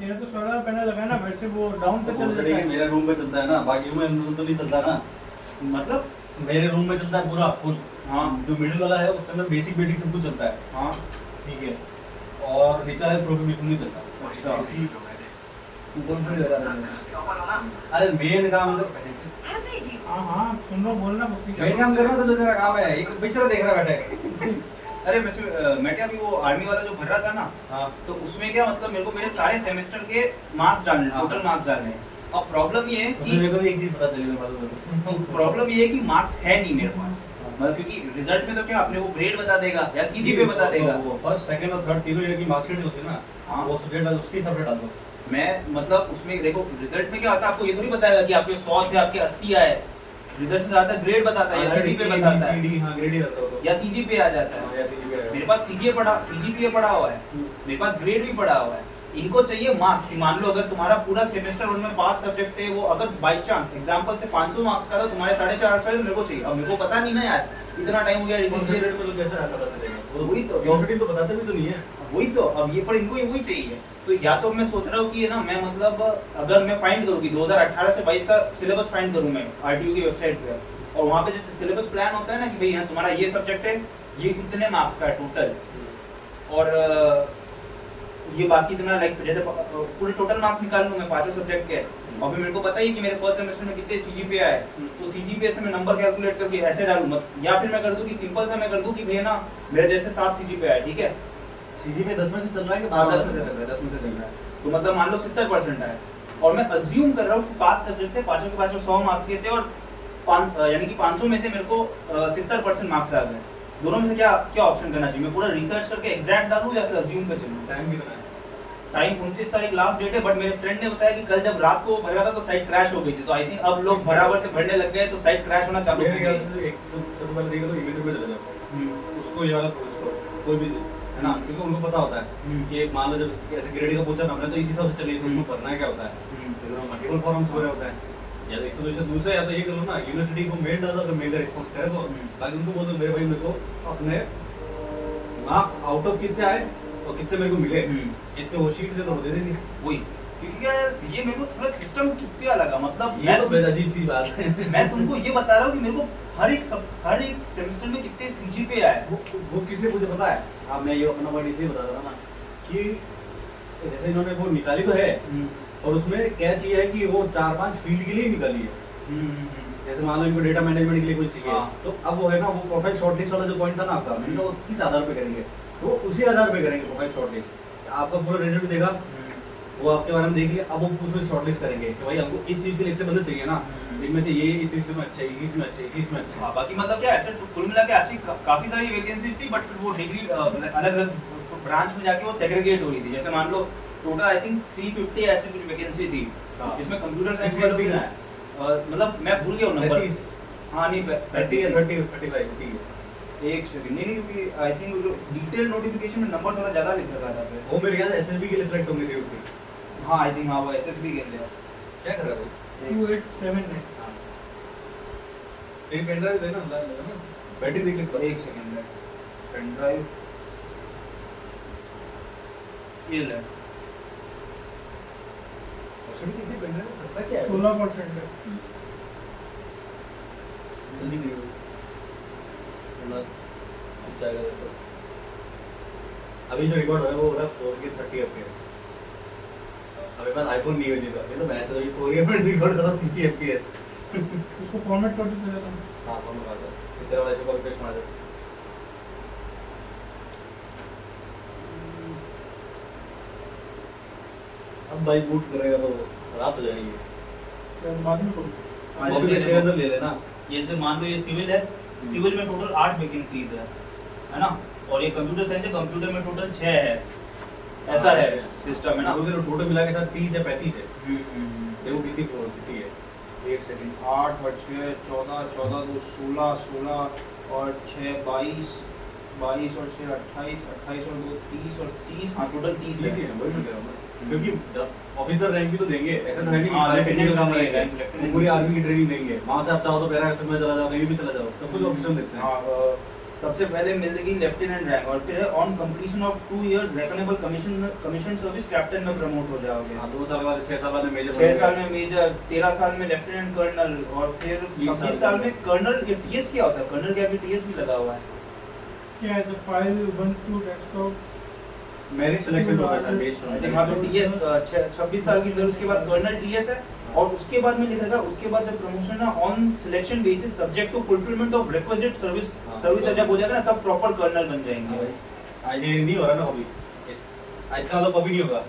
तेरे तो solar panel लगा ना, वैसे वो डाउन पे चल है। मेरे रूम में चलता है ना, बाकी रूम में तो नहीं चलता ना। मतलब मेरे रूम में चलता है पूरा फुल। हाँ जो मिडिल वाला है उसके अंदर बेसिक बेसिक सब कुछ चलता है। हाँ ठीक है, और नीचे वाले फ्लोर पे बिल्कुल नहीं चलता। अच्छा ऊपर से लगा रहा है। अरे मेन काम है हाँ हाँ सुन लो, बोलना पक्की मेन काम कर रहा था, तो तेरा काम है एक पिक्चर देख रहा बैठा है। अरे मैं क्या अभी वो आर्मी वाला जो भर रहा था ना, हाँ तो उसमें क्या मतलब मेरे को मेरे सारे सेमेस्टर के मार्क्स डालने, हाँ। टोटल मार्क्स डालने हैं। अब प्रॉब्लम ये है तो मेरे कि को भी एक चीज पता चली, मैं मालूम है। प्रॉब्लम ये है कि मार्क्स है नहीं मेरे पास। मतलब क्योंकि रिजल्ट में तो क्या अपने को ग्रेड बता देगा या सीजीपीए बता देगा। वो फर्स्ट सेकंड और थर्ड तीनों ईयर की मार्कशीट होती है ना, हाँ। वो सब्जेक्ट उसके हिसाब से डाल दो। मैं मतलब उसमें देखो रिजल्ट में क्या होता है, आपको ये थोड़ी बताएगा कि आपके 100 थे आपके 80 आए। रिजल्ट में आता है ग्रेड बताता है या सीजीपीए बताता है हां ग्रेड ही रहता है वो। या सीजीपीए आ जाता है। या सीजीपीए मेरे पास सीजीपीए पड़ा हुआ है, मेरे पास ग्रेड भी पड़ा हुआ है। इनको चाहिए मार्क्स कि मान लो अगर तुम्हारा पूरा सेमेस्टर उनमें 5 सब्जेक्ट थे, वो अगर बाय चांस एग्जांपल से 500 मार्क्स का था, तुम्हारे 450 है तो मेरे को चाहिए। अब मेरे को पता नहीं ना यार, इतना टाइम हो गया ग्रेड में तो कैसे आता पता चलेगा? वही तो यूनिवर्सिटी तो बताते भी तो नहीं है। वही तो अब ये पर इनको वही चाहिए। तो या तो मैं सोच रहा हूँ कि ना मैं मतलब अगर मैं फाइंड करूँ कि 2018 से 22 का सिलेबस फाइंड करूँ मैं आरटीयू की वेबसाइट पे, और वहाँ पे जैसे सिलेबस प्लान होता है ना कि भाई हाँ तुम्हारा ये सब्जेक्ट है, ये इतने मार्क्स का है टोटल, और ये बाकी इतना लाइक जैसे पूरे टोटल मार्क्स निकाल लूँ मैं पांचों सब्जेक्ट के, और फिर मेरे को पता ही कि मेरे फर्स्ट सेमेस्टर में कितने सीजीपीए आए, तो सीजीपीए से मैं नंबर कैलकुलेट करके ऐसे डालूँ मत, या फिर मैं कर दूँ कि सिंपल सा मैं कर दूँ कि भैया ना मेरे जैसे 7 सीजीपीए आए, ठीक है। सीजीपीए 10 में से चल रहा है कि हाँ 12 10 में से चल रहा है, 10 में से चल रहा है, तो मतलब मान लो 70% आए, और मैं अज्यूम कर रहा हूँ कि 5 सब्जेक्ट थे, पांचों के पांचों 100 मार्क्स के थे, और यानी कि 500 में से मेरे को 70% मार्क्स आ गए। दोनों में से क्या क्या ऑप्शन करना चाहिए? मैं पूरा रिसर्च करके एग्जैक्ट डालूं या फिर अज्यूम पे चलूं? टाइम कितना है? टाइम 29 तारीख लास्ट डेट है, बट मेरे फ्रेंड ने बताया कि कल जब रात को भरा था तो साइट क्रैश हो गई थी, तो आई थिंक अब लोग बराबर से भरने लग गए तो साइट क्रैश होना चालू हो मेरे गई। ख्याल से एक सबसे पहले देखो तो इंग्लिश में चले जाओ, उसको ये वाला कोई भी है ना, क्योंकि उनको पता होता है कि एक मान लो जब ऐसे ग्रेड का पूछा हमने तो इसी हिसाब से चलिए तो उसमें पढ़ना है क्या होता है, मल्टीपल फॉर्म्स वगैरह होता है, या तो एक तो दूसरा या तो ये करो ना यूनिवर्सिटी को मेल डाल दो, अगर मेल का रिस्पांस करे तो बाकी उनको बोल दो मेरे भाई मेरे को अपने मार्क्स आउट ऑफ कितने आए और कितने मेरे को मिले इसके वो शीट से तो दे देंगे। वही क्योंकि यार ये मेरे को थोड़ा सिस्टम चुतिया लगा, मतलब ये तो बेहद अजीब सी बात है। मैं तुमको ये बता रहा हूँ कि मेरे को हर एक सेमेस्टर में कितने सीजीपीए आए। वो किसने मुझे पता है, अब मैं ये अपना वर्ड इसलिए बता रहा था ना कि जैसे इन्होंने वो निकाली तो है और उसमें क्या चाहिए है कि वो 4-5 फील्ड के लिए निकाली है। जैसे मान लो इनको डेटा मैनेजमेंट के लिए कुछ चाहिए, तो अब वो है ना वो प्रोफाइल शॉर्टलिस्ट वाला जो पॉइंट था ना आपका, मैंने कहा वो किस आधार पे करेंगे, तो उसी आधार पे करेंगे प्रोफाइल शॉर्टलिस्ट। आपका पूरा रिजल्ट देगा, वो आपके बारे में देख लिया, अब वो उसमें शॉर्टलिस्ट करेंगे कि भाई हमको इस चीज के लिए इतने बंदे चाहिए ना, इनमें से ये इस चीज में अच्छे, इस में अच्छे, इस में अच्छे। बाकी मतलब क्या ऐसे कुल मिला के अच्छी काफी सारी वैकेंसीज थी, बट फिर वो डिग्री अलग अलग ब्रांच में जाके वो सेग्रीगेट हो रही थी। जैसे मान लो टोटल आई थिंक 350 ऐसी कुछ वैकेंसी थी, जिसमें कंप्यूटर साइंस वालों की मतलब मैं भूल गया नंबर। हाँ नहीं 30 या 35 ठीक है। एक सेकंड, नहीं क्योंकि आई थिंक जो डिटेल नोटिफिकेशन में नंबर थोड़ा ज्यादा लिख रखा था फिर। वो मेरे ख्याल एसएसबी के लिए सिलेक्ट होंगे थे उसके। हाँ आई थिंक हाँ वो एसएसबी के लिए। क्या कर रहा है 287 है। हां एक पेन ड्राइव देना ना, बैटरी देख ले। एक सेकंड में पेन ड्राइव ये ले उसमें कितनी पेन ड्राइव करता क्या है? 16% है। जल्दी नहीं हो ना जाएगा तो। अभी जो रिकॉर्ड है वो हो रहा है 4K 30 fps। अभी पास आईफोन नहीं है जी, तो मैं तो ये 4K में रिकॉर्ड कर रहा 60 fps। उसको फॉर्मेट कर दे देता हूं। हां फोन कर दो, तेरा वाला कॉपी पेस्ट मार दे। अब भाई बूट करेगा तो रात हो जाएगी। फिर बाद में करो। अभी इसके अंदर ले लेना। ये से मान लो ये सिविल है, सिविल में टोटल 8 वैकेंसीज है ना, और ये कंप्यूटर साइंस है, कंप्यूटर में टोटल 6 है, ऐसा है सिस्टम है ना। तो टोटल मिला के साथ 30 या 35 है। देखो कितनी कितनी है, एक सेकंड 8 और 6 14 14 2 16 16 और 6 22 22 और 6 28 28 और 2 30 और 30, हाँ टोटल 30 इजी है। है वही मैं कह रहा हूं। क्योंकि ऑफिसर रैंक भी तो देंगे, ऐसा तो है नहीं हाँ, कि टेक्निकल काम लेफ्टिनेंट रहेगा, लेफ्टिनेंट पूरी आर्मी की ट्रेनिंग देंगे। वहां से आप चाहो तो पैरा एक्शन में चला जाओ, कहीं भी चला जाओ, सब कुछ ऑप्शन देते हैं। हाँ सबसे पहले मिलेगी लेफ्टिनेंट रैंक और फिर on completion of 2 years reckonable commission service captain में प्रमोट हो जाओगे। हाँ 2 साल बाद 6 साल बाद मेजर 6 साल में मेजर, 13 साल में लेफ्टिनेंट कर्नल और फिर 26 साल में कर्नल। ये टीएस क्या होता है? कर्नल के अभी टीएस भी लगा हुआ है। क्या है? तो फाइल 1 2 डेस्कटॉप मेरिट सिलेक्शन होगा सर बेस्ड आई थिंक हाँ तो टीएस 26 साल की सर्विस के बाद कर्नल टीएस है और उसके बाद में लिखेगा उसके बाद जब प्रमोशन है on selection basis subject to fulfilment of requisite service जब हो जाएगा ना तब प्रॉपर कर्नल बन जाएंगे। आज ये नहीं हो रहा ना कभी, आज का मतलब कभी नहीं होगा,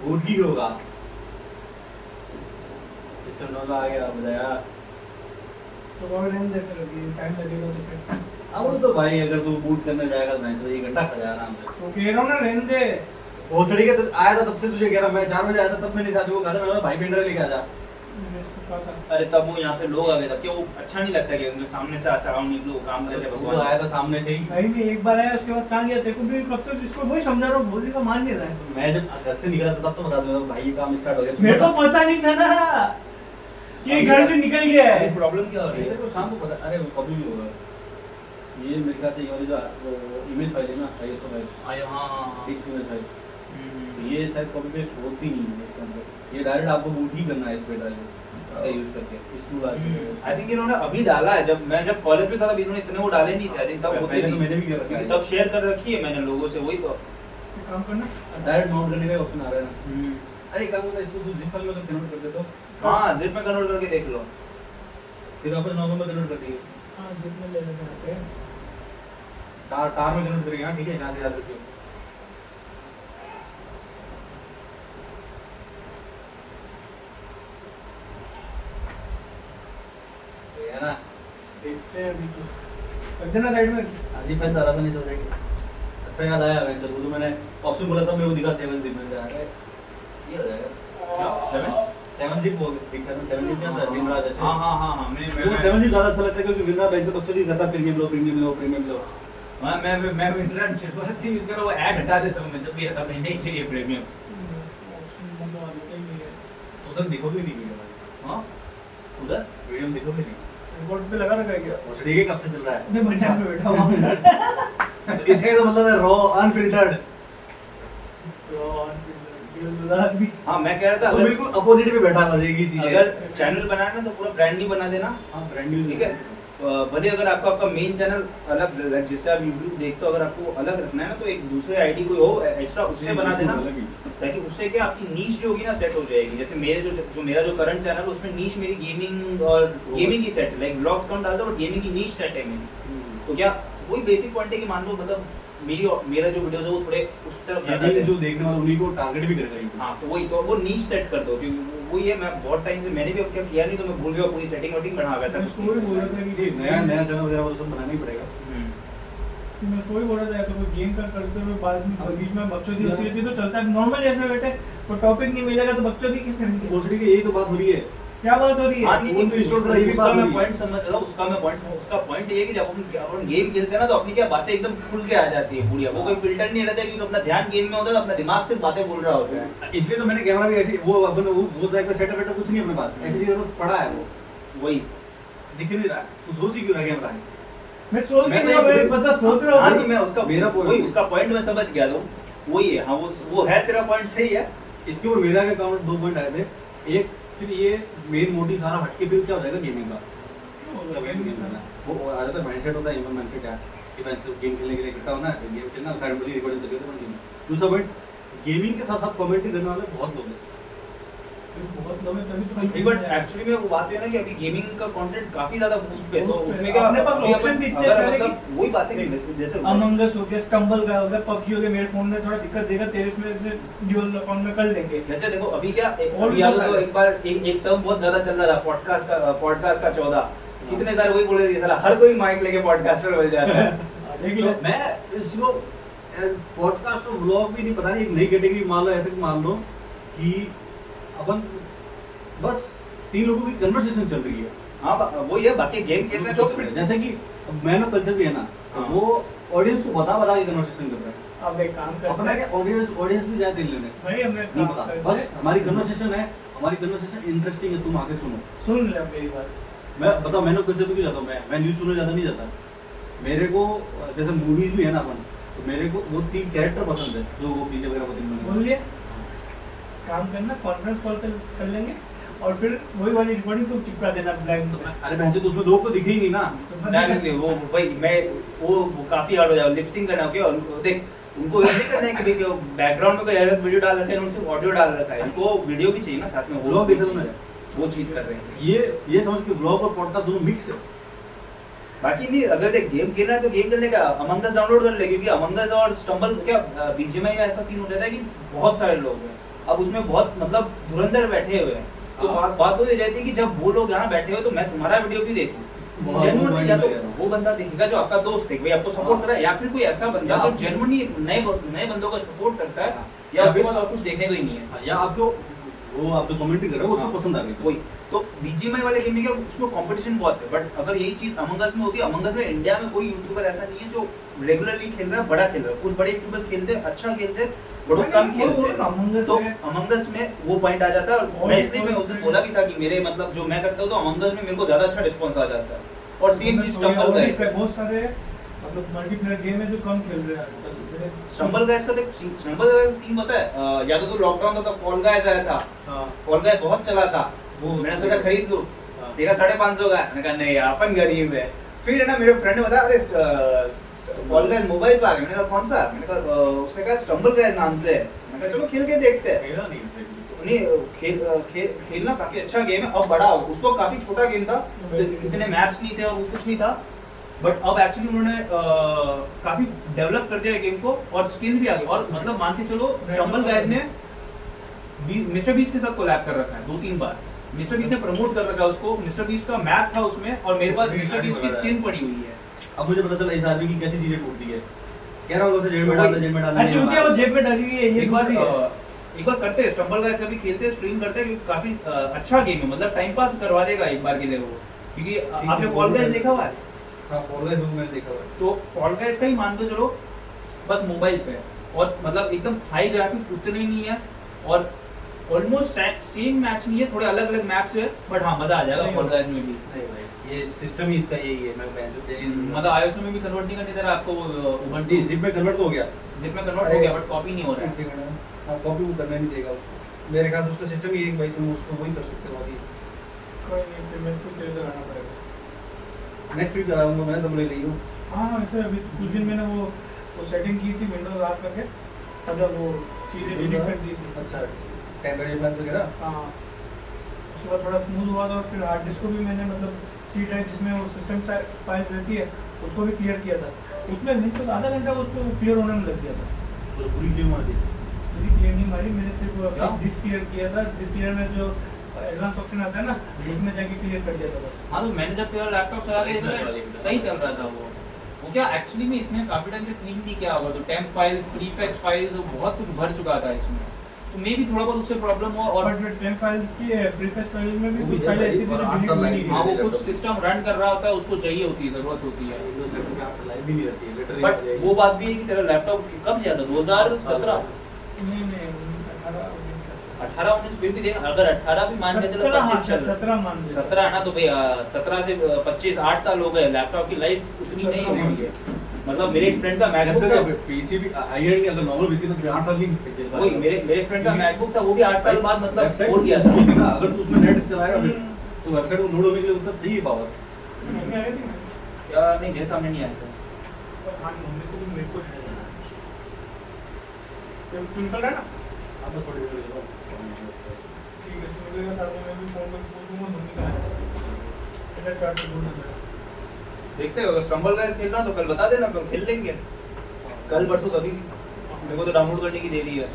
वोट ही होगा। सिस्टम नॉला आ गया बताया। तो और रहने देते लगी टाइम लगेगा तो फिर अब तो भाई अगर तू बूट करने जाएगा तो मैं 1 घंटा खा जाएगा आराम से। तो कह रहा हूं ना रहने दे। वो सड़ी के आया था तब से तुझे कह रहा मैं 4 बजे आया था तब मैंने साथी को कहा था मैं भाई पेंडर लेके आ जा। मैंने इसको कहा था अरे तब वो यहाँ पे लोग आ गए थे, क्या वो अच्छा नहीं लगता कि उनके सामने से सराउंड निकलो काम करे थे वो तो भगवान। आया था सामने से ही। भाई मैं एक बार आया उसके बाद कहां गया? तेरे को भी कब से इसको वही समझा रहा हूं, बोलने का मान नहीं रहा है। मैं जब घर से निकला था तब तो बता दूंगा भाई ये काम स्टार्ट हो गया। मेरे को पता नहीं था ना कि घर से निकल गया है। प्रॉब्लम क्या हो रही मेरे है? को शाम को पता, अरे वो कभी भी होगा ये मेरे ख्याल से ये वाली जो वो इमेज फाइल है ना ISO फाइल हाँ फिक्स इमेज फाइल तो ये शायद कॉपी पेस्ट होती नहीं है इसके अंदर। ये डायरेक्ट आपको बूट ही करना है इस पे डाल इसका यूज करके इस टूल आई थिंक इन्होंने अभी डाला है। जब मैं जब कॉलेज में था तब इन्होंने इतने वो डाले नहीं थे। आई थिंक तब होते पहले तो नहीं, मैंने भी कर रखा क्योंकि है तब शेयर कर रखी है मैंने लोगों से। वही तो ये काम करना डायरेक्ट माउंट करने का ऑप्शन आ रहा है ना। अरे एक काम करना इसको तू जिप फाइल में कन्वर्ट कर दे तो हाँ जिप में कन्वर्ट करके देख लो। फिर वापस नॉर्मल में कन्वर्ट कर दिए हां जिप में ले लेते हैं। टार में कन्वर्ट करेंगे। हाँ ठीक है यहाँ से याद रखियो। है ना देखते हैं अभी तो कर देना साइड में। अजीब है तरह से नहीं समझेंगे। अच्छा याद आया मैं चलो तो मैंने ऑप्शन बोला था मैं वो दिखा 7 जिप में जा रहा है ये हो जाएगा 7 जिप हो दिखा था 7 जिप क्या था विनराज जैसे। हाँ वो 7 जिप ज्यादा अच्छा लगता है क्योंकि विनराज बैंक से पक्ष करता प्रीमियम लो मैं इंटरनेट शुरुआत से यूज कर रहा हूं। वो ऐड हटा देता हूं मैं जब भी आता मैं नहीं चाहिए प्रीमियम। ऑप्शन बंद देते ही नहीं है। उधर दिखोगे नहीं वीडियो। हां उधर वीडियो में दिखोगे नहीं। रिकॉर्ड पे लगा रखा है क्या? और ठीक है कब से चल रहा है मैं मजा में बैठा हुआ तो इसका तो मतलब है रॉ अनफिल्टर्ड। हां मैं कह रहा था तो बिल्कुल अपोजिट पे बैठा मजेगी चीज अगर चैनल बनाना है तो पूरा ब्रांड नहीं बना देना। हां ब्रांड न्यू ठीक है भले अगर आपका मेन चैनल अलग जैसे आप यूट्यूब देखते हो अगर आपको अलग रखना है ना तो एक दूसरे आईडी कोई हो एक्स्ट्रा उससे बना देना ताकि उससे क्या आपकी नीश जो होगी ना सेट हो जाएगी। जैसे मेरे जो मेरा जो करंट चैनल है उसमें नीश मेरी गेमिंग और गेमिंग की सेट लाइक व्लॉग्स काउंट डालता हूं बट गेमिंग की नीश सेट है मेरी। तो क्या वही बेसिक पॉइंट है कि मान लो मतलब मेरा जो वीडियोस है वो थोड़े उस तरफ ज्यादा ये जो देखने वाले उन्हीं को टारगेट भी करेगा ये। हां तो वही तो वो नीश सेट कर दो क्योंकि वही है। मैं बहुत टाइम से मैंने भी अब क्या किया नहीं तो मैं भूल गया पूरी सेटिंग वटिंग बना वैसा कुछ स्टोरी बोल रहा था कि ये नया चैनल वगैरह वो सब बनाना ही पड़ेगा। मैं कोई बोल रहा था तो कोई गेम का करते हुए बाद में बीच में बकचोदी होती रहती है तो चलता है नॉर्मल जैसे बैठे तो टॉपिक नहीं मिलेगा तो बकचोदी क्यों करेंगे? भोसड़ी की यही तो बात हो रही है। क्या बात हो रही हाँ, है? नहीं, वो तो स्टोर करा ये भी उसका बात मैं हुई। पॉइंट समझ रहा हूँ उसका पॉइंट ये है कि जब अपन गेम खेलते हैं ना तो अपनी क्या बातें एकदम खुल के आ जाती है पूरी। वो कोई फिल्टर नहीं रहता क्योंकि अपना ध्यान गेम में होता है अपना दिमाग से बातें बोल रहा होता है। इसलिए तो मैंने कैमरा भी ऐसे वो अपन वो टाइप का सेटअप कुछ नहीं अपने पास ऐसी चीजें बस पड़ा है वो वही दिख नहीं रहा। तू सोच ही क्यों रहा कैमरा है। मैं सोच मैं नहीं रहा मैं पता सोच रहा हाँ हूँ। नहीं मैं उसका मेरा point वही है। उसका पॉइंट मैं समझ गया तो वही है। हाँ वो है तेरा पॉइंट सही है। इसके ऊपर मेरा अकाउंट 2 पॉइंट आए थे। एक फिर ये मेन मोटिव सारा हटके फिर क्या हो जाएगा गेमिंग का वो आ जाता है माइंडसेट होता है ह्यूमन माइंडसेट है कि मैं तो गेम खेलने के लिए इकट्ठा होना है गेम खेलना साइड में रिकॉर्डिंग करके तो गेम। दूसरा पॉइंट गेमिंग के साथ साथ कमेंट्री करने वाले बहुत लोग हैं। बहुत लोग हैं तभी तो बट एक्चुअली में वो बात है ना कि अभी गेमिंग का कंटेंट काफी ज्यादा बूस्ट पे तो Boost पे। उसमें क्या अपने पास अभी option अपन- भी इतने अगर सारे मतलब वही बातें नहीं जैसे अमंग अस हो गया स्टम्बल का हो गया पबजी हो गया मेरे फोन में थोड़ा दिक्कत देगा तेरे में से ड्यूल अकाउंट में कर लेंगे। जैसे देखो अभी क्या और भी याद बहुत हो तो सारे। एक बार एक टर्म बहुत ज्यादा चल रहा था पॉडकास्ट का 14 कितने सारे वही बोल रहे थे साला हर कोई माइक लेके पॉडकास्टर बन जाता है। देख तो ले मैं इसको पॉडकास्ट और व्लॉग भी नहीं पता नहीं एक नई कैटेगरी मान लो ऐसे मान लो कि अपन बस 3 लोगों की कन्वर्सेशन चल रही है। हाँ वही है बाकी गेम खेल रहे हैं तो जैसे कि मैन ऑफ कल्चर भी है ना तो हाँ। वो ऑडियंस को बता के कन्वर्सेशन कर रहा है। अब एक काम करते अपना हैं क्या ऑडियंस भी जाए दिल लेने भाई हमें नहीं काम पता करते बस हैं। हमारी कन्वर्सेशन है हमारी कन्वर्सेशन इंटरेस्टिंग है तुम आके सुनो। सुन ले मेरी बात मैं बताओ मैन ऑफ कल्चर भी क्यों जाता हूँ मैं न्यूज़ सुनने ज्यादा नहीं जाता मेरे को जैसे मूवीज भी है ना अपन, तो मेरे को वो 3 कैरेक्टर पसंद है जो वो पीछे वगैरह बोल होते लिए काम करना, कॉन्फ्रेंस कॉल कर लेंगे और फिर वही वाली रिकॉर्डिंग तो चिपका देना ब्लैक में। अरे भैंस तो उसमें लोग तो दिखे ही नहीं ना। तो नहीं वो भाई मैं वो काफी हार्ड हो जाएगा लिपसिंग करना। क्या देख उनको ये नहीं करना है कि भाई बैकग्राउंड में कोई अलग वीडियो डाल रखे हैं, उनसे ऑडियो डाल रखा है, उनको वीडियो भी चाहिए ना साथ में। ब्लॉग देखा तुमने? वो चीज कर रहे हैं ये समझ के ब्लॉग और पॉडकास्ट दोनों मिक्स है। बाकी नहीं, अगर देख गेम खेलना है तो गेम खेलने का अमंग अस डाउनलोड कर ले, क्योंकि अमंग अस और स्टम्बल क्या बीजीएमआई में ऐसा सीन हो जाता है कि बहुत सारे लोग हैं, अब उसमें बहुत मतलब धुरंधर बैठे हुए हैं, तो बात हो जाती है कि जब वो लोग यहाँ बैठे हो तो मैं तुम्हारा वीडियो क्यों देखूं? जेन्युइनली या तो वो बंदा देखेगा जो आपका दोस्त है, भाई आपको सपोर्ट कर रहा है, या फिर कोई ऐसा बंदा जो जेन्युइनली नए बंदों को सपोर्ट करता है, या उसके बाद और कुछ देखने को ही नहीं है, या आपको वो आप जो कमेंट कर रहे हो उसको पसंद आ गई वही। तो बीजीएमआई वाले गेम में क्या उसमें कंपटीशन बहुत है, बट अगर यही चीज अमंग अस में होती है, अमंग अस में इंडिया में कोई यूट्यूबर ऐसा नहीं है जो रेगुलरली खेल रहा है, बड़ा खेल रहा है। कुछ बड़े यूट्यूबर्स खेलते हैं, अच्छा खेलते हैं, बड़े कम खेलते हैं। तो अमंग अस में वो पॉइंट आ जाता है, और मैं इसलिए मैं उस दिन बोला भी था कि मेरे मतलब जो मैं करता हूँ तो अमंग अस में मेरे को ज्यादा अच्छा रिस्पांस आ जाता है। और सेम चीज स्टम्बल का है, बहुत सारे मतलब मल्टीप्लेयर गेम है जो कम खेल रहे हैं आजकल। स्टम्बल गाइस का देख, स्टम्बल गाइस का सीन पता है, या तो लॉकडाउन था, फॉल गाइस आया था, फॉल गाइस बहुत चला था, वो मैंने सोचा खरीद लूं, तेरा 550 का, मैंने कहा नहीं यार अपन गरीब है। फिर है ना मेरे फ्रेंड ने बताया अरे फॉल गाइस मोबाइल पे आ गया, मैंने कहा कौन सा? मैंने कहा उसने कहा स्टम्बल गाइस नाम से है, मैंने कहा चलो खेल के देखते हैं। खेला नहीं इसे। नहीं खेलना काफी अच्छा गेम है, अब बड़ा हो, उसको काफी छोटा गेम था, तो इतने मैप्स नहीं थे और वो कुछ नहीं था, बट अब एक्चुअली उन्होंने काफी डेवलप कर दिया गेम को, और स्किल भी आ गई, और मतलब मान के चलो स्टम्बल गाइस ने मिस्टर बीस्ट के साथ कोलैब कर रखा है 2-3 बार, मिस्टर बीस्ट ने प्रमोट कर रखा है उसको, मिस्टर बीस्ट का मैप था उसमें, और मेरे पास मिस्टर बीस्ट की स्किन पड़ी हुई है। अब मुझे पता चला इस आदमी की कैसी चीजें टूटती है, कह रहा हूँ उसे जेब में डालना अच्छा क्या वो जेब में डाली है ये एक बार करते हैं स्टम्बल गाइस, कभी खेलते हैं, स्ट्रीम करते हैं, काफी अच्छा गेम है, मतलब टाइम पास करवा देगा एक बार के लिए वो, क्योंकि आपने फॉल गाइस देखा हुआ है? हां फॉल गाइस मैंने देखा हुआ है। तो फॉल गाइस का ही मान के चलो बस मोबाइल पे, और मतलब एकदम हाई ग्राफिक उतने नहीं है, और ऑलमोस्ट सेम मैच नहीं है, थोड़े अलग अलग मैप्स है, बट हाँ मजा आ जाएगा फॉल गाइस में भी। नहीं भाई ये सिस्टम ही इसका यही है, मैं बहन से मतलब आईओएस में भी कन्वर्ट नहीं करने दे रहा आपको, उबंटू जिप में कन्वर्ट हो गया, जिप में कन्वर्ट हो गया, बट कॉपी नहीं हो रहा है। हां कॉपी वो करने नहीं देगा उसको, मेरे ख्याल से उसका सिस्टम ही है कि भाई तुम उसको वही कर सकते हो। अभी कोई नहीं, फिर मेरे को तेरे आना पड़ेगा। नेक्स्ट वीक कराऊंगा मैं, तुम ले लियो। हाँ वैसे अभी कुछ दिन मैंने वो सेटिंग की थी विंडोज ऑफ करके, मतलब वो चीज़ें डिलीट कर दी थी। अच्छा टेम्परेचर प्लान वगैरह। हाँ उसके बाद थोड़ा स्मूथ हुआ था, और फिर हार्ड डिस्क को भी मैंने मतलब सी ड्राइव जिसमें वो सिस्टम फाइल्स रहती है उसको भी क्लियर किया था, उसमें नहीं तो आधा घंटा उसको क्लियर होने में लग गया था। तो पूरी क्लियर मार दी, पूरी क्लियर नहीं मारी मैंने, सिर्फ डिस्क क्लियर किया था, डिस्क क्लियर में जो एडवांस ऑप्शन आता है ना उसमें जाके क्लियर कर दिया था बस। हाँ तो मैंने जब तेरा लैपटॉप चला के देखा सही चल रहा था वो क्या एक्चुअली में इसने काफी टाइम से क्लीन नहीं किया होगा, तो टेम्प फाइल्स, प्रीफेच फाइल्स, बहुत कुछ भर चुका था इसमें, तो मे भी थोड़ा बहुत उससे प्रॉब्लम हो। और टेम्प फाइल्स की प्रीफेच फाइल्स में भी कुछ फाइल ऐसी थी जो डिलीट नहीं हुई। हाँ वो कुछ सिस्टम रन कर रहा होता है, उसको चाहिए होती है, जरूरत होती है, लाइव भी नहीं रहती है लेटर। बट वो बात भी है कि तेरा लैपटॉप कब लिया था? 2017? नहीं 18-19 फिर भी देख, अगर 18 भी मान के चलो 25 चल 17 मान लो 17 है ना, तो भाई 17 से 25 8 साल हो गए, लैपटॉप की लाइफ उतनी नहीं हुई है। मतलब मेरे एक फ्रेंड का मैकबुक था, पीसी भी हाई एंड के, अगर नॉर्मल पीसी तो 8 साल की वही मेरे फ्रेंड का मैकबुक था, वो भी 8 साल बाद मतलब छोड़ गया था ना। अगर तू उसमें नेट चलाएगा फिर तो वेबसाइट को लोड होने के लिए उतना चाहिए पावर। या नहीं, मेरे सामने नहीं आया था। हाँ मम्मी को भी मेरे को है तो निकल रहा है ना, आप बस थोड़ी देर रुको। ठीक है तो मेरे साथ में भी फोन पर बोल दूंगा मम्मी का है ऐसा स्टार्ट कर दूंगा। देखते हो स्टम्बल गाइस खेलना तो कल बता देना, कल खेल लेंगे, कल परसों कभी भी। मेरे को तो डाउनलोड करने की दे दी है,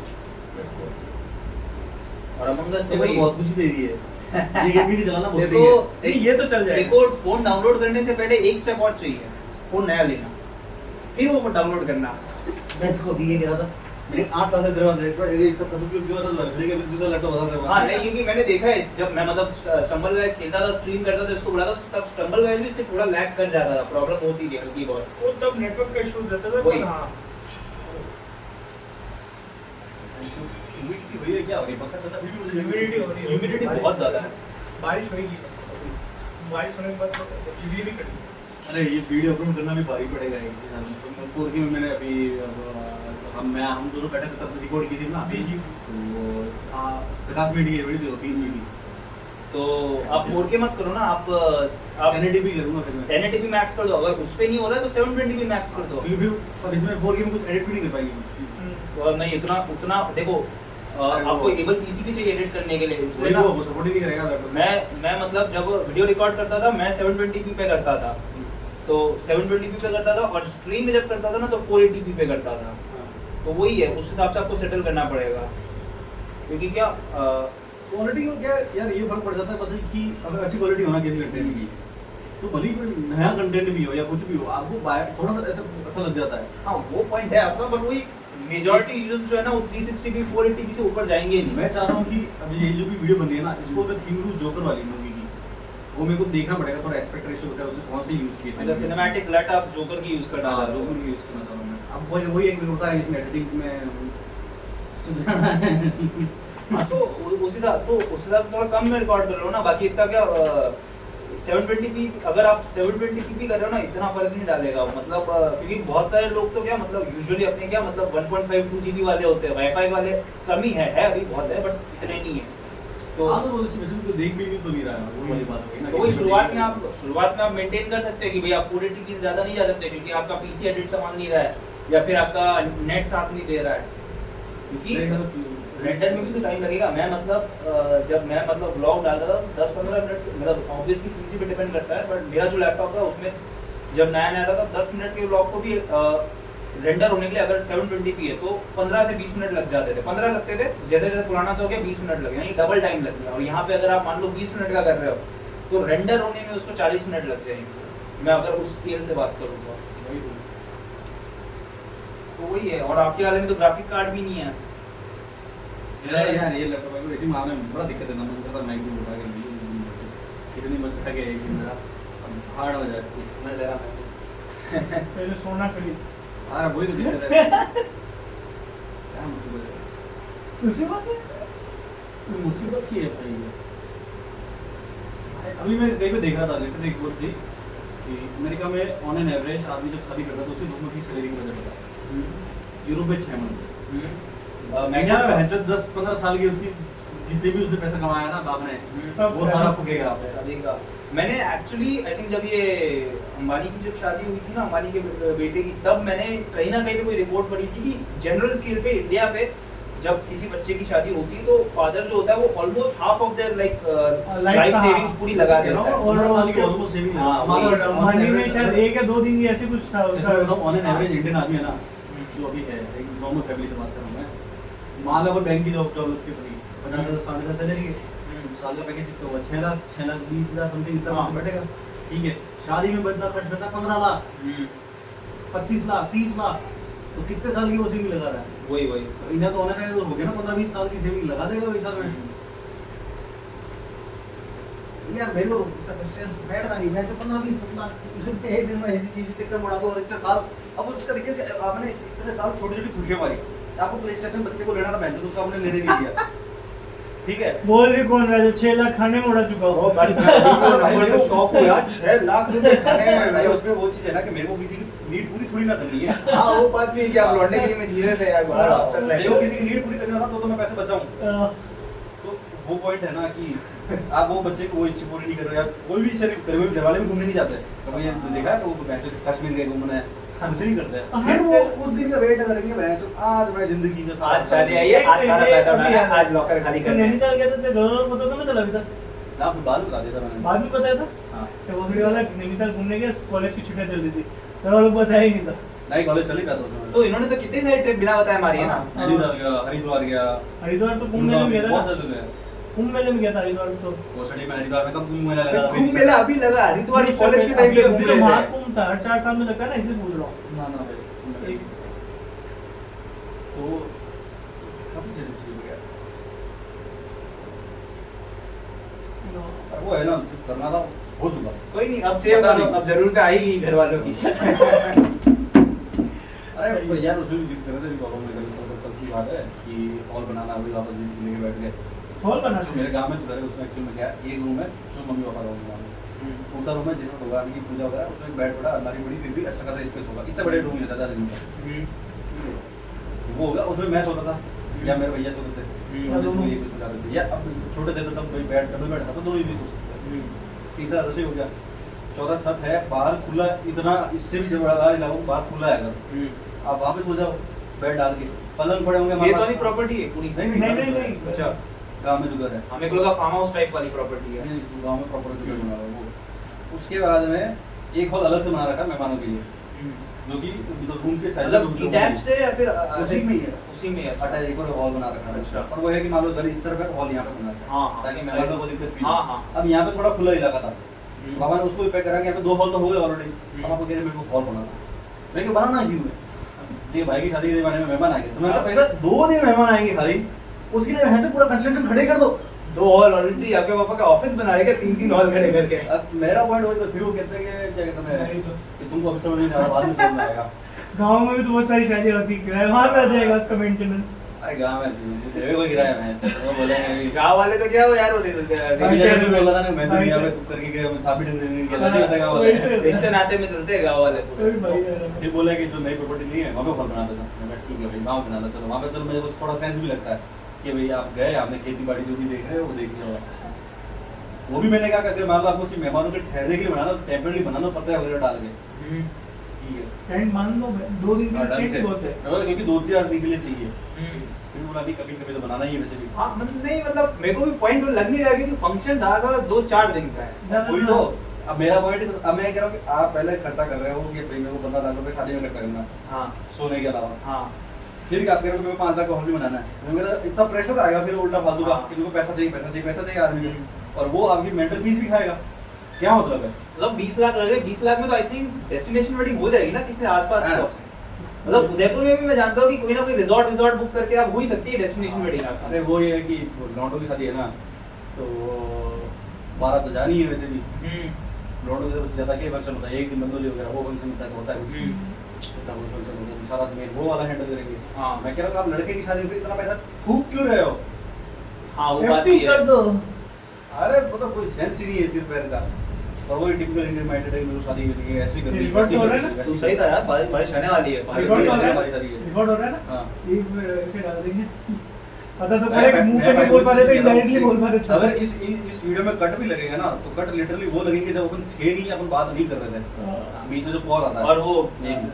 और अमंग अस तो भाई बहुत कुछ दे रही है, ये गेम भी नहीं चलाना बहुत देखो नहीं ये तो चल जाएगा। देखो फोन डाउनलोड करने से पहले एक स्टेप और चाहिए, फोन नया लेना, फिर वो डाउनलोड करना। मैं इसको भी ये कह रहा था, मैंने 8 साल से दरवाजा देख रहा है, इसका सदुपयोग क्यों होता है? लेकिन दूसरा लैपटॉप बता दे। हाँ नहीं, क्योंकि मैंने देखा है जब मैं मतलब स्टम्बल गाइस खेलता था, स्ट्रीम करता था, इसको बुलाता था, तब स्टम्बल गाइस भी इससे थोड़ा लैग कर जाता था, प्रॉब्लम होती थी हल्की बहुत, वो तब नेटवर्क का इशू रहता था। वही। हाँ ह्यूमिडिटी भैया क्या हो रही है? पक्का चलता फिर भी मुझे ह्यूमिडिटी हो रही है, ह्यूमिडिटी बहुत ज्यादा है। बारिश होगी, बारिश होने के बाद तो बिजली भी कटी। अरे ये वीडियो अपलोड करना भी भारी पड़ेगा एक चीज़। तो 4K में मैंने अभी हम दोनों बैठे थे तब रिकॉर्ड की थी ना 20 GB। तो 50 मिनट की वीडियो थी 3 GB। तो आप 4K मत करो ना, आप 1080p करूँगा फिर मैं। 1080p मैक्स कर दो, अगर उस पे नहीं हो रहा है तो 720p मैक्स कर दो। क्योंकि अब इसमें 4K में कुछ एडिट भी नहीं कर पाएंगे। और नहीं उतना देखो, आपको एबल पीसी भी चाहिए एडिट करने के लिए, इसलिए वही ना वो सपोर्ट ही नहीं करेगा लैपटॉप। मैं मतलब जब वीडियो रिकॉर्ड करता था मैं 720p पे करता था, तो 720p पे करता था, और स्ट्रीम में जब करता था ना तो 480p पे करता था। तो वही है, उस हिसाब से आपको सेटल करना पड़ेगा, क्योंकि क्या क्वालिटी में क्या यार ये फर्क पड़ जाता है बस कि अगर अच्छी क्वालिटी होना किसी कंटेंट की तो भले ही कोई नया कंटेंट भी हो या कुछ भी हो आपको थोड़ा सा ऐसा अच्छा लग जाता है। हाँ वो पॉइंट है आपका, बट वही मेजॉरिटी यूजर्स जो है ना वो 360p 480p से ऊपर जाएंगे ही नहीं। मैं चाह रहा हूँ कि अभी ये जो भी वीडियो बन रही है ना इसको अगर थीम लूँ जोकर वाली मूवी की, वो मेरे को देखना पड़ेगा थोड़ा एस्पेक्ट रेशियो होता है उससे कौन से यूज़ किए मतलब सिनेमैटिक लट आप जोकर की यूज करना चाहते हो। जोकर की यूज़ करना चाह रहा हूँ मैं। अब वही एक होता है इसमें एडिटिंग में हाँ तो उस हिसाब से थोड़ा कम में रिकॉर्ड कर लो ना, बाकी इतना क्या 720p अगर आप 720p भी कर रहे हो ना इतना फर्क नहीं डालेगा, मतलब क्योंकि बहुत सारे लोग तो क्या मतलब यूजुअली अपने क्या मतलब 1.52 GB वाले होते हैं, वाईफाई वाले कम ही है अभी बहुत है बट इतने नहीं है। तो हाँ तो इसमें तो देख भी तो नहीं रहा है वो वाली बात है ना। तो वही शुरुआत में आप मेंटेन कर सकते हैं कि भाई आप 480p से ज़्यादा नहीं जा सकते, क्योंकि आपका पीसी एडिट संभाल नहीं रहा है या फिर आपका नेट साथ नहीं दे रहा है, क्योंकि रेंडर में भी तो टाइम लगेगा। मैं मतलब जब मैं मतलब ब्लॉग डालता था 10-15 मिनट, मतलब ऑब्वियसली पीसी पे डिपेंड करता है, बट मेरा जो लैपटॉप था उसमें जब नया था 10 मिनट के ब्लॉग को भी रेंडर होने के लिए अगर 720p है तो 15 से 20 मिनट लग जाते थे, 15 लगते थे, जैसे जैसे पुराना तो हो गया 20 मिनट लगे, यानी डबल टाइम लग गया। और यहाँ पे अगर आप मान लो 20 मिनट का कर रहे हो तो रेंडर होने में उसको 40 मिनट लग जाएंगे, मैं अगर उस स्केल से बात करूँ तो वही है। और आपके वाले में तो ग्राफिक कार्ड भी नहीं है यार ये लैपटॉप को रेटिंग मारने में बड़ा दिक्कत है ना। मन करता है मैकबुक उठा के इतनी मस्त है कि एक मेरा हार्ड हो जाए कुछ मैं ले रहा मैं पहले सोना खरीद। हाँ वही तो दिक्कत है। क्या मुसीबत है उसी बात है, कोई मुसीबत की है भाई ये। अभी मैं कहीं पे देख रहा था लेटर एक बार थी कि अमेरिका में ऑन एन एवरेज आदमी जब शादी करता है तो उसे 2 की सैलरी का बजट होता है। यूरोप में 6 मंथ। इंडिया में 10-15 साल की उसकी जितने भी उसने पैसा कमाया ना बाप ने सब वो सारा फूकेगा आप पे। शादी का। मैंने एक्चुअली आई थिंक जब ये अंबानी की जब शादी हुई थी ना अंबानी के बेटे की, तब मैंने कहीं ना कहीं पे कोई रिपोर्ट पढ़ी थी कि जनरल स्केल पे इंडिया पे जब किसी बच्चे की शादी होती है तो फादर जो होता है वो almost half of their like life savings पूरी लगा देता है। और साल की ऑलमोस्ट सेविंग है। अंबानी में शायद 1 या 2 दिन की ऐसे कुछ था उसका। ऑन एन एवरेज इंडियन आदमी है ना जो अभी है एक नॉर्मल फैमिली से बात कर रहा हूँ मैं, मान लो बैंक की जॉब उसकी अपनी 50,000 सैलरी है, साल का पैकेज कितना हुआ 6 लाख 20,000 समथिंग इतना कुछ बैठेगा। ठीक है शादी में बंदा खर्च करता है 15 लाख 25 लाख 30 लाख, तो कितने साल की वो सेविंग लगा रहा है। वही तो इन्हें तो होने का हो गया ना 15-20 साल की सेविंग लगा देगा वही साल में। यार मेरे को सेंस बैठता नहीं, मैं जो 15-20 लाख एक दिन में ऐसी चक्कर मुड़ा दो और इतने साल। अब उसका देखिए आपने इतने साल छोटी छोटी खुशियां मारी, आपको प्ले स्टेशन बच्चे को लेना था बैंक से उसको आपने लेने नहीं दिया। ठीक है बोल भी कौन रहा है जो 6 लाख खाने में उड़ा चुका हो। नंबर से शॉक हो यार 6 लाख रुपए खाने में भाई उसमें वो चीज है ना कि मेरे को किसी की नीड पूरी थोड़ी ना करनी है। हाँ वो बात भी है कि आप लौटने के लिए मैं जी रहे थे यार बाहर हॉस्टल मेरे को लाइफ। किसी की नीड पूरी करनी होता तो मैं पैसे बचाऊं। तो वो पॉइंट है ना कि आप वो बच्चे को वो इच्छा पूरी नहीं कर रहे, आप कोई भी इच्छा नहीं कर रहे, घर वाले भी घूमने नहीं जाते। कभी ये देखा है तो वो कश्मीर गए घूमने कुछ नहीं करते हैं। फिर वो उस दिन का वेट करेंगे मैं तो आज मैं जिंदगी का आज शादी आई है, आज सारा पैसा उड़ाना है, आज लॉकर खाली तो करना है। नैनीताल गया था तो घर वालों को पता कहाँ चला अभी तक? आपको बाद बता देता मैंने। बाद में बताया था हाँ कि वो वीडियो वाला नैनीताल घूमने गया, कॉलेज की छुट्टियां चल रही थी, घर वालों को बताया ही नहीं था। नहीं कॉलेज चले गया था तो इन्होंने तो कितने सारे ट्रिप बिना बताए मारी है ना। नैनीताल गया, हरिद्वार गया, हरिद्वार तो कुंभ मेले में गया बहुत था, जगह गया। कुंभ मेले में गया था हरिद्वार तो। वो स्टडी में हरिद्वार में कब कुंभ मेला लगा था? कुंभ मेला अभी लगा, हरिद्वार कॉलेज के टाइम पे घूम रहे थे। महाकुंभ था, हर 4 साल में लगता है ना, इसलिए पूछ रहा हूँ। ना ना भाई तो काफी चीज हो गया। वो है ना करना था हो चुका। कोई नहीं, अब सेव करो, अब जरूरत आएगी घर वालों की। अरे तो यार उसमें भी जिद कर रहे थे प्रॉब्लम में कल की बात है कि हॉल बनाना अभी वापस जिद लेके बैठ गए। हॉल बना जो मेरे गांव में चल रहा है उसमें एक्चुअली में क्या एक रूम है जो मम्मी पापा रहते हैं, दूसरा रूम है जिसमें भगवान की पूजा वगैरह, उसमें एक बेड पड़ा, अलमारी बड़ी, फिर भी अच्छा खासा स्पेस होगा, इतना बड़े रूम है ज़्यादा रूम का वो होगा, उसमें मैं सोता था या मेरे भैया सोते थे, दोनों ये कुछ रहे थे, या अब छोटे थे तो तब बेड डबल बेड था तो दोनों भी सो सकते थे। तीसरा रसोई हो गया, चौथा छत है, बाहर खुला, इतना इससे भी बड़ा इलाका बाहर खुला है घर, आप वहाँ पे सो जाओ बेड डाल के, पलंग पड़े होंगे। ये तो नहीं प्रॉपर्टी है पूरी? नहीं। अच्छा, गाँव में जो घर है, हमें को लगा फार्म हाउस टाइप वाली प्रॉपर्टी है। गाँव में प्रॉपर जो घर बना हुआ है वो। उसके बाद में एक हॉल अलग से बना रखा है मेहमानों के लिए, जो कि रूम के साइड मतलब अटैच्ड है या फिर उसी में ही है, उसी में है? अटैच एक और हॉल बना रखा है। अच्छा। और वो है कि मान लो घर इस तरफ है, हॉल यहाँ पे बना रखा है, हाँ, ताकि मेहमानों को दिक्कत भी हाँ, नहीं। हाँ। अब यहाँ पे थोड़ा खुला इलाका था, बाबा ने उसको भी पैक करा कि यहाँ पे 2 हॉल तो हो गए ऑलरेडी, अब आपको कह रहे मेरे को हॉल बनाना, मैं क्या बनाना क्यों है, ये भाई की शादी के जमाने में मेहमान आ गए, तो मैंने कहा पहले 2 दिन मेहमान आएंगे खाली, उसके लिए वहाँ से पूरा कंस्ट्रक्शन खड़े कर दो। 2 हॉल ऑलरेडी आपके पापा का ऑफिस बना रहे, 3 हॉल खड़े करके। अब मेरा पॉइंट वही तो, फिर वो कहते हैं कि क्या कहते हैं कि तुमको अभी समझ नहीं आ रहा, बाद में समझ में आएगा। गाँव में भी तो बहुत सारी शादियाँ होती है, वहाँ से आ जाएगा उसका मेंटेनेंस। अरे गाँव में देवे को गिराया मैं, चलो वो बोलेंगे अभी गाँव वाले तो क्या हो यार, अभी जब भी बोला था ना, मैं तो यहाँ पे कुक करके गया, मैं साबित नहीं किया, ऐसे कहता गाँव वाले। रिश्ते नाते में चलते हैं गाँव वाले कोई भाई है। फिर बोला कि जो नई प्रॉपर्टी नहीं है वहाँ पे हॉल बना देता, मैं कहा ठीक है भाई वहाँ बना दो, चलो वहाँ पे चलो, मुझे कुछ थोड़ा सेंस भी लगता है कि भाई आप गए, आपने खेती बाड़ी जो भी देख रहे हो वो देख लिया। वो भी मैंने कहा कि अगर मान लो आपको सिर्फ मेहमानों के ठहरने के लिए बनाना, टेम्परेरी बनाना, पत्ते वगैरह डाल के ठीक है, टेंट मान लो 2 दिन हाँ, के ढंग लिए से, बहुत है। क्योंकि 2-4 दिन के लिए चाहिए। फिर बोला अभी कभी कभी तो बनाना ही है वैसे भी। हाँ मतलब नहीं, मतलब मेरे को भी पॉइंट लग नहीं रहा कि फंक्शन ज्यादा 2-4 दिन का है। वही तो, अब मेरा पॉइंट, अब मैं कह रहा हूँ कि आप पहले खर्चा कर रहे हो कि भाई मेरे को 15 लाख रुपए शादी में खर्चा करना, हाँ सोने के अलावा, हाँ फिर आप कह रहे हो मेरे को 5 लाख का हॉल भी बनाना है, मेरा इतना प्रेशर आएगा फिर उल्टा फालतू का कि मेरे को पैसा चाहिए पैसा चाहिए पैसा चाहिए आदमी को, और वो आपकी मेंटल पीस भी खाएगा। क्या मतलब है, मतलब 20 लाख लगे, 20 लाख में तो आई थिंक डेस्टिनेशन वेडिंग हो जाएगी ना किसने आसपास हाँ। का। मतलब उदयपुर में भी मैं जानता हूँ कि कोई ना कोई रिजॉर्ट बुक करके आप हो ही सकती है डेस्टिनेशन वेडिंग आपकी। अरे वो ये है कि लौंडों की शादी है ना, तो 12 तो जानी है वैसे भी, लौंडों की सबसे ज्यादा क्या फंक्शन होता है, एक दिन बंदोली वगैरह वो फंक्शन होता है इतना वो फंक्शन होता है, सारा दिन वो वाला हैंडल करेंगे। हाँ। मैं कह रहा हूँ आप लड़के की शादी में इतना पैसा फूक क्यों रहे हो, हाँ वो बात FD भी है। कर दो। अरे मतलब कोई सेंस ही नहीं है सिर पैर का, और वही टिपिकल इंडियन माइंडेड है कि मेरे को शादी करनी है, ऐसे करनी है, रिवर्स वैसे हो रहा है करनी ना? है, तू वैसे सही था यार, बारिश आने वाली है। रिकॉर्ड हो रहा हमारी है, शादी है। रिकॉर्ड हो रहा है ना? हाँ। एक मिनट ऐसे डाल देंगे, पता तो मैं- पड़ेगा, मैं- मुंह मैं पे नहीं भाई बोल पा रहे तो कह रहा हूँ इनडायरेक्टली कि बोल पा रहे। अगर इस वीडियो में कट भी लगेगा ना, तो कट लिटरली वो लगेंगे जब अपन थे नहीं, अपन बात नहीं कर रहे थे, बीच में जो पॉज आता है। और वो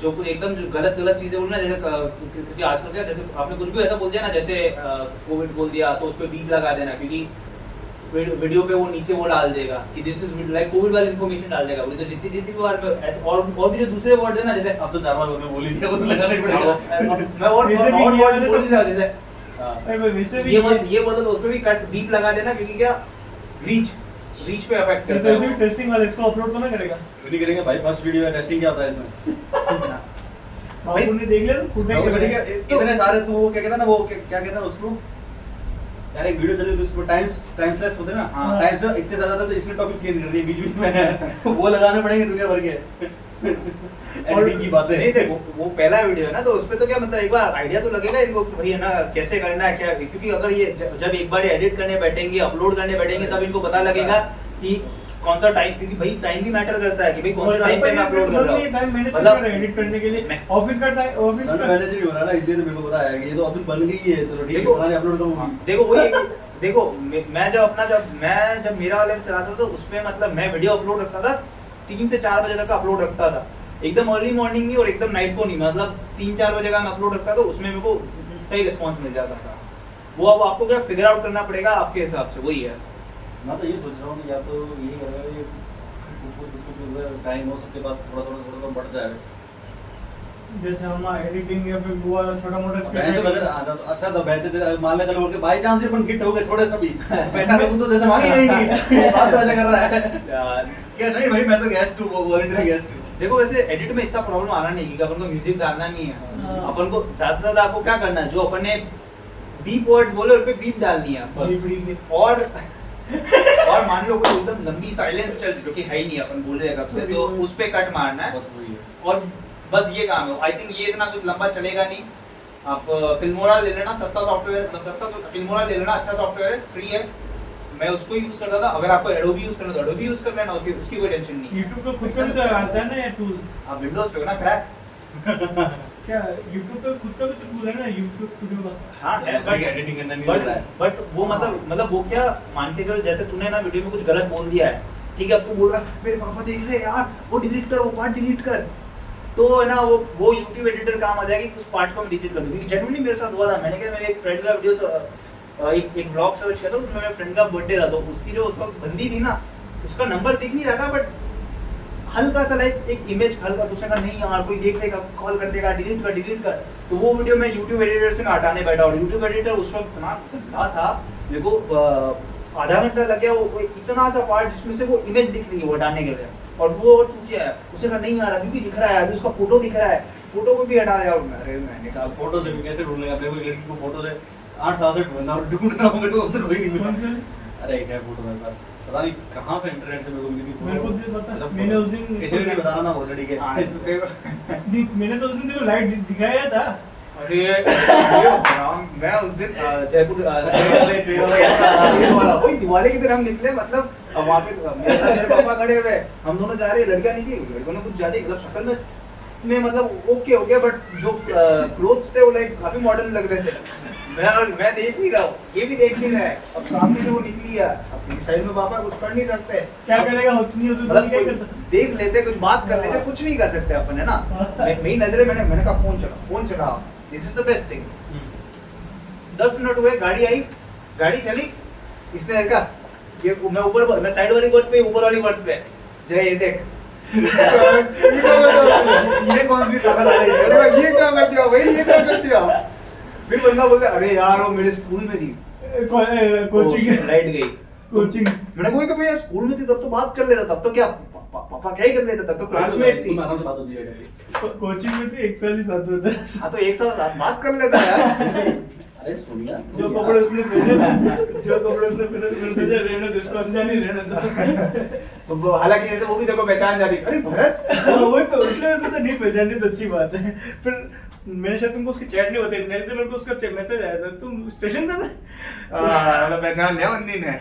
जो कुछ एकदम जो गलत चीजें बोलना, जैसे क्योंकि आजकल क्या, जैसे आपने कुछ भी ऐसा बोल दिया ना, जैसे कोविड बोल दिया तो उस पर बीप लगा देना, क्योंकि वीडियो पे वो नीचे वो डाल देगा कि दिस इज लाइक कोविड वाली इन्फॉर्मेशन डाल देगा। तो जितनी बार ऐसे और भी जो दूसरे वर्ड है ना, जैसे अब तो 4 बार मैंने बोल ही दिया, वो तो लगाना ही पड़ेगा। मैं और वैसे भी वर्ड ये बोल दिया, जैसे हाँ। अरे भाई वैसे भी ये बोलो तो उस पे भी कट बीप लगा देना, क्योंकि क्या रीच पे अफेक्ट ये करता तो ऐसे भी है टेस्टिंग वाला इसको अपलोड तो ना करेगा। क्यों नहीं करेंगे भाई, फर्स्ट वीडियो है, टेस्टिंग क्या होता है इसमें। बाबू ने देख लिया ना फुटने तो के ठीक है, इतने सारे तो वो क्या कहता है ना, वो क्या कहता है उसको यार, एक वीडियो चली तो उसको टाइम स्लैप्स होते हैं ना, हाँ। टाइम स्लैप्स इतने ज्यादा था तो इसने टॉपिक चेंज कर दिया बीच में वो लगाने पड़ेंगे दुनिया भर के एडिटिंग की बातें। नहीं देखो, वो पहला वीडियो है ना, तो उसपे तो क्या मतलब एक बार आइडिया तो लगेगा इनको कि भाई है ना कैसे करना है क्या, क्योंकि अगर ये जब एक बार एडिट करने बैठेंगे, अपलोड करने बैठेंगे, तब इनको पता लगेगा कि कौन सा टाइम, क्योंकि भाई टाइम भी मैटर करता है कि भाई कौन सा टाइम पे मैं अपलोड कर रहा हूँ। टाइम मैंने मतलब- चल एडिट करने के लिए ऑफिस का टाइम, ऑफिस मैंने का मैनेज नहीं हो रहा ना, इसलिए तो मेरे को पता है कि ये तो अभी बन गई है, चलो ठीक है देखो- पता नहीं अपलोड करूंगा। देखो वही देखो मैं जब मेरा वाले में चलाता था, तो उसमें मतलब मैं वीडियो अपलोड रखता था 3 से 4 बजे तक का अपलोड रखता था, एकदम अर्ली मॉर्निंग नहीं और एकदम नाइट को नहीं, मतलब 3-4 बजे का मैं अपलोड रखता था, उसमें मेरे को सही रिस्पांस मिल जाता था। वो अब आपको क्या फिगर आउट करना पड़ेगा आपके हिसाब से, वही है। मैं तो ये सोच रहा हूँ कि या तो यही करेगा, ये कुछ टाइम हो सबके पास थोड़ा बढ़ जाए, जैसे हम एडिटिंग या फिर वो वाला छोटा मोटा बेंच वगैरह आ जाता तो अच्छा था। बेंच मान ले चलो के बाई चांस भी अपन गिट हो गए थोड़े कभी पैसा तो तू तो जैसे मांगेगा ही नहीं, बात तो ऐसे कर रहा है क्या, नहीं भाई मैं तो गेस्ट हूँ, वो वॉलंटियर गेस्ट हूँ। देखो वैसे एडिट में इतना प्रॉब्लम आना नहीं क्योंकि अपन को म्यूजिक डालना नहीं है, हाँ। अपन को ज्यादा से ज्यादा आपको क्या करना है, जो अपन ने बीप वर्ड्स बोले उन पे बीप डालनी है बस। और मान लो कोई एकदम लंबी साइलेंस चल जो कि है ही नहीं, अपन बोल रहे हैं कब से, तो उस पे कट मारना है बस वही है। और बस ये काम है। आई थिंक ये इतना कुछ लंबा चलेगा नहीं। आप फिल्मोरा ले लेना, सस्ता सॉफ्टवेयर, मतलब सस्ता तो फिल्मोरा ले लेना, अच्छा सॉफ्टवेयर है, फ्री है। मैं उसको यूज करता था। अगर आपको एडोबी यूज करना तो एडोबी यूज कर लेना, उसकी कोई टेंशन नहीं। YouTube पे खुद का भी तो आता है ना ये टूल। आप विंडोज पे हो ना क्रैक। क्या YouTube पे खुद का भी तो टूल है ना YouTube स्टूडियो का। हाँ है, उसमें एडिटिंग करना नहीं होता है। बट वो मतलब वो क्या मान के चलो, जैसे तूने ना वीडियो में कुछ गलत बोल दिया है, ठीक है, अब तू बोल रहा है मेरे पापा देख रहे हैं यार, वो डिलीट कर, वो पार्ट डिलीट कर, तो है ना वो YouTube एडिटर काम आ जाएगी, उस पार्ट को मैं डिलीट कर दूं। क्योंकि जेन्युइनली मेरे साथ हुआ था। मैंने क्या, मेरे एक फ्रेंड का वीडियो एक ब्लॉग सर्च किया था, उसमें मेरे फ्रेंड का बर्थडे था, तो उसकी जो उस वक्त बंदी थी ना, उसका नंबर दिख नहीं रहा था, बट हल्का सा लाइक एक इमेज हल्का, दूसरे का नहीं यार कोई देख लेगा, कॉल कर देगा, डिलीट कर। तो वो वीडियो मैं YouTube एडिटर से हटाने बैठा, और YouTube एडिटर उस वक्त इतना गंदा था, मेरे को आधा घंटा लग गया वो इतना सा पार्ट जिसमें से वो इमेज दिख रही है वो हटाने के लिए, और वो चूतिया है, उसे का नहीं आ रहा, अभी भी दिख रहा है, अभी उसका फोटो दिख रहा है, फोटो को भी हटा दिया। अरे मैंने कहा फोटो से भी कैसे ढूंढेगा अपने, कोई लड़की को फोटो से 8 साल से ढूंढना और ढूंढ रहा हूं, मेरे को अब तक कोई नहीं कौन मिला। सी? अरे क्या फोटो मेरे पास, पता नहीं कहां से इंटरनेट से मेरे को मिली थी। मेरे को भी पता, मतलब मैंने उस दिन किसी ने नहीं बताना ना भोसड़ी के। हाँ, तो मैंने तो उस दिन तेरे को लाइट दिखाया था। अरे मैं उस दिन जयपुर वही दिवाली के दिन हम निकले, मतलब वहाँ पे मेरे साथ मेरे पापा खड़े हुए, हम दोनों जा रहे हैं, लड़कियां निकली, लड़कों ने कुछ ज्यादा मतलब शक्ल में मतलब ओके हो गया, बट जो क्लोथ्स थे वो लाइक काफी मॉडर्न लग रहे थे। मैं देख नहीं रहा हूँ, ये भी देख नहीं रहा है, अब सामने से वो निकली है, अब साइड में पापा कुछ कर नहीं सकते, क्या करेगा, होती नहीं होती तो मतलब क्या कोई करता। देख लेते, कुछ बात कर लेते, कुछ नहीं कर सकते अपन, है ना। मेरी नजरें मैंने कहा फोन चला, this is the best thing. 10 minute हुए, गाड़ी आई, गाड़ी चली, इसने कहा ये मैं साइड वाली बर्थ पे, ऊपर वाली बर्थ पे, जय ये देख ये कौन सी ताकत आ रही है, ये क्या कर दिया भाई, ये क्या कर दिया। फिर बंदा बोलता है अरे यार वो मेरे स्कूल में थी, कोचिंग लाइट गई, कोचिंग मैंने कोई कभी यार स्कूल में थी तब तो बात कर लेता, तब तो क्या पापा क्या ही कर लेता, तब तो क्लासमेट थी, आराम से बात होती है। कोचिंग में थी, एक साल ही साथ में था। हाँ तो एक साथ बात कर लेता यार। अरे सोनिया, जो कपड़े उसने पहने मैंने सोचा रहने दो इसको, अनजानी रहने दो। हालांकि जैसे वो भी देखो पहचान जाती, अरे भरत, वही तो, इसलिए सोचा नहीं पहचानी तो अच्छी बात है। फिर मैंने शायद तुमको उसकी चैट नहीं बताई, मेरे को उसका मैसेज आया था, तुम स्टेशन पे थे। मतलब पहचान लिया बंदी ने।